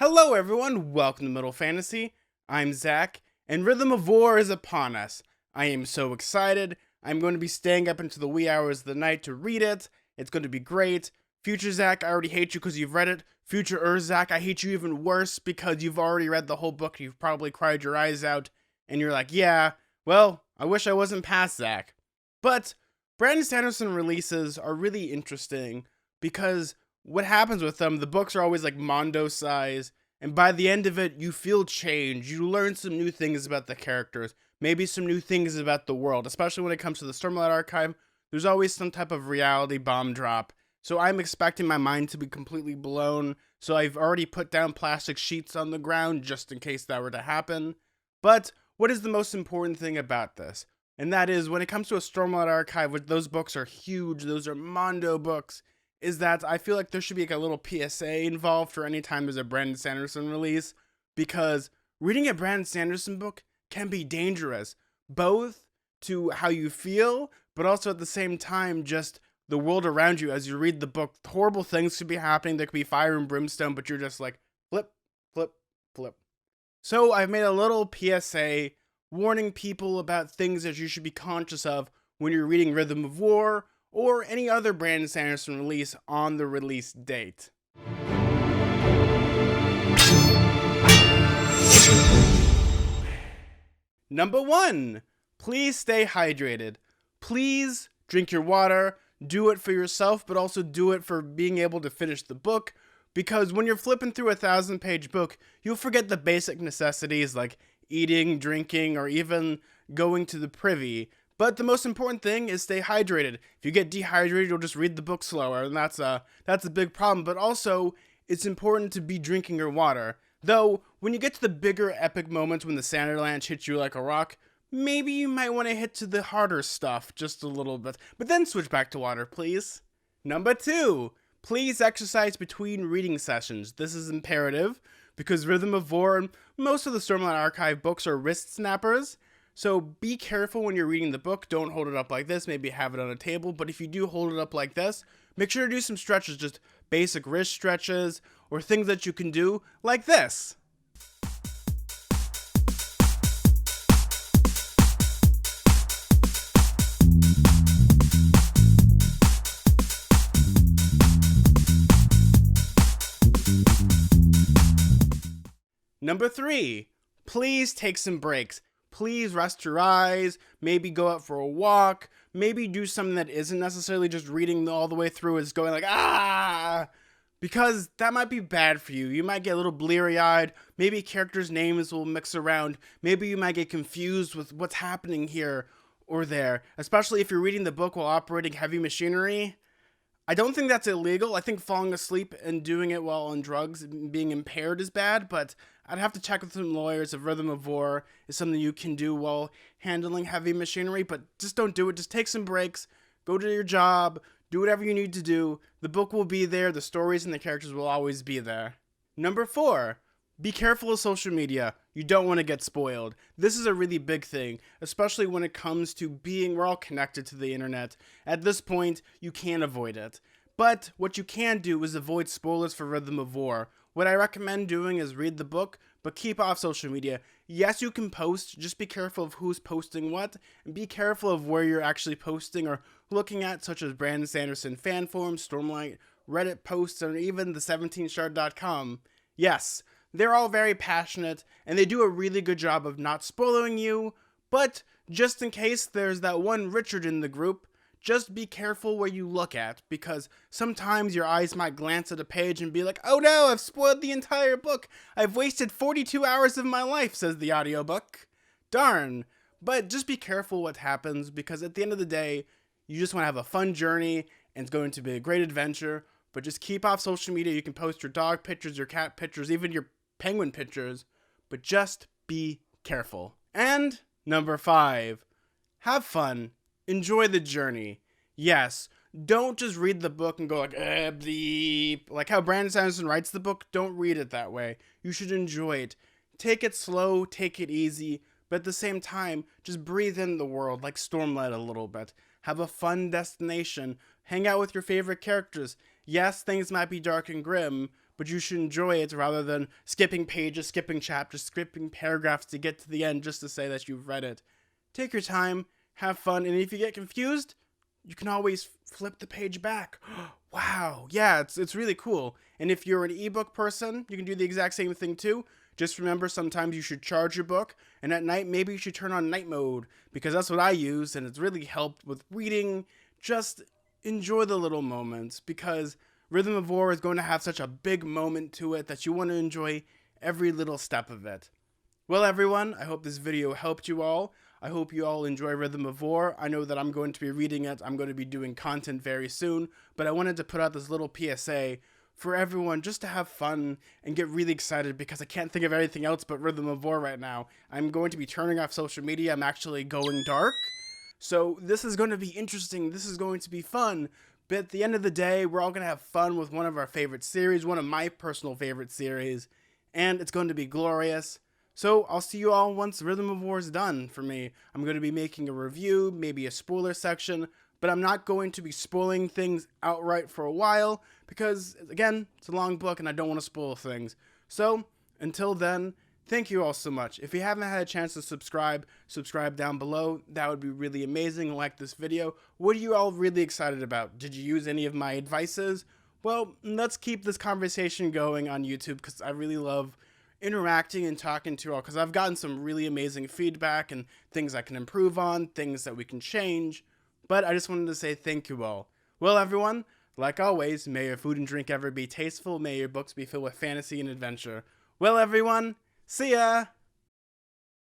Hello everyone, welcome to Middle Fantasy. I'm Zack, and Rhythm of War is upon us. I am so excited. I'm going to be staying up into the wee hours of the night to read it. It's going to be great. Future Zack, I already hate you because you've read it. Future Zack, I hate you even worse because you've already read the whole book. You've probably cried your eyes out, and you're like, yeah, well, I wish I wasn't past Zack. But Brandon Sanderson releases are really interesting because what happens with them, the books are always like Mondo size, and by the end of it, you feel change. You learn some new things about the characters, maybe some new things about the world, especially when it comes to the Stormlight archive. There's always some type of reality bomb drop. So I'm expecting my mind to be completely blown. So I've already put down plastic sheets on the ground just in case that were to happen. But what is the most important thing about this? And that is when it comes to a Stormlight archive, which those books are huge, those are Mondo books, is that I feel like there should be like a little PSA involved for any time there's a Brandon Sanderson release, because reading a Brandon Sanderson book can be dangerous, both to how you feel, but also at the same time, just the world around you as you read the book. Horrible things could be happening. There could be fire and brimstone, but you're just like, flip, flip, flip. So I've made a little PSA warning people about things that you should be conscious of when you're reading Rhythm of War, or any other Brandon Sanderson release on the release date. Number 1, please stay hydrated. Please drink your water. Do it for yourself, but also do it for being able to finish the book. Because when you're flipping through a 1,000-page book, you'll forget the basic necessities like eating, drinking, or even going to the privy. But the most important thing is stay hydrated. If you get dehydrated, you'll just read the book slower, and that's a big problem. But also, it's important to be drinking your water. Though, when you get to the bigger epic moments when the Sanderlanche hits you like a rock, maybe you might want to hit to the harder stuff just a little bit. But then switch back to water, please. Number 2, please exercise between reading sessions. This is imperative, because Rhythm of War and most of the Stormlight Archive books are wrist snappers. So be careful when you're reading the book. Don't hold it up like this. Maybe have it on a table. But if you do hold it up like this, make sure to do some stretches, just basic wrist stretches, or things that you can do like this. Number 3, please take some breaks. Please rest your eyes, maybe go out for a walk, maybe do something that isn't necessarily just reading all the way through, is going like, because that might be bad for you. You might get a little bleary-eyed, maybe characters' names will mix around, maybe you might get confused with what's happening here or there, especially if you're reading the book while operating heavy machinery. I don't think that's illegal. I think falling asleep and doing it while on drugs and being impaired is bad, but I'd have to check with some lawyers if Rhythm of War is something you can do while handling heavy machinery, but just don't do it. Just take some breaks, go to your job, do whatever you need to do. The book will be there, the stories and the characters will always be there. Number 4, be careful of social media. You don't want to get spoiled. This is a really big thing, especially when it comes to we're all connected to the internet. At this point, you can't avoid it. But what you can do is avoid spoilers for Rhythm of War. What I recommend doing is read the book, but keep off social media. Yes, you can post, just be careful of who's posting what, and be careful of where you're actually posting or looking at, such as Brandon Sanderson fan forums, Stormlight, Reddit posts, or even the 17shard.com. Yes, they're all very passionate, and they do a really good job of not spoiling you, but just in case there's that one Richard in the group, just be careful where you look at, because sometimes your eyes might glance at a page and be like, oh no, I've spoiled the entire book. I've wasted 42 hours of my life, says the audiobook. Darn. But just be careful what happens, because at the end of the day, you just want to have a fun journey, and it's going to be a great adventure, but just keep off social media. You can post your dog pictures, your cat pictures, even your penguin pictures, but just be careful. And number 5, have fun. Enjoy the journey. Yes, don't just read the book and go like, bleep. Like how Brandon Sanderson writes the book, don't read it that way. You should enjoy it. Take it slow, take it easy, but at the same time, just breathe in the world like Stormlight a little bit. Have a fun destination. Hang out with your favorite characters. Yes, things might be dark and grim, but you should enjoy it rather than skipping pages, skipping chapters, skipping paragraphs to get to the end just to say that you've read it. Take your time, have fun, and if you get confused, you can always flip the page back. Wow, yeah, it's really cool. And if you're an ebook person, you can do the exact same thing too. Just remember, sometimes you should charge your book, and at night, maybe you should turn on night mode, because that's what I use, and it's really helped with reading. Just enjoy the little moments, because Rhythm of War is going to have such a big moment to it that you want to enjoy every little step of it. Well, everyone, I hope this video helped you all. I hope you all enjoy Rhythm of War. I know that I'm going to be reading it. I'm going to be doing content very soon, but I wanted to put out this little PSA for everyone just to have fun and get really excited, because I can't think of anything else but Rhythm of War right now. I'm going to be turning off social media. I'm actually going dark. So this is going to be interesting. This is going to be fun. But at the end of the day, we're all going to have fun with one of our favorite series, one of my personal favorite series, and it's going to be glorious. So I'll see you all once Rhythm of War is done for me. I'm going to be making a review, maybe a spoiler section, but I'm not going to be spoiling things outright for a while because, again, it's a long book and I don't want to spoil things. So until then, thank you all so much. If you haven't had a chance to subscribe down below. That would be really amazing. Like this video. What are you all really excited about? Did you use any of my advices? Well, let's keep this conversation going on YouTube because I really love interacting and talking to you all, because I've gotten some really amazing feedback and things I can improve on, things that we can change. But I just wanted to say thank you all. Well, everyone, like always, may your food and drink ever be tasteful. May your books be filled with fantasy and adventure. Well, everyone, see ya!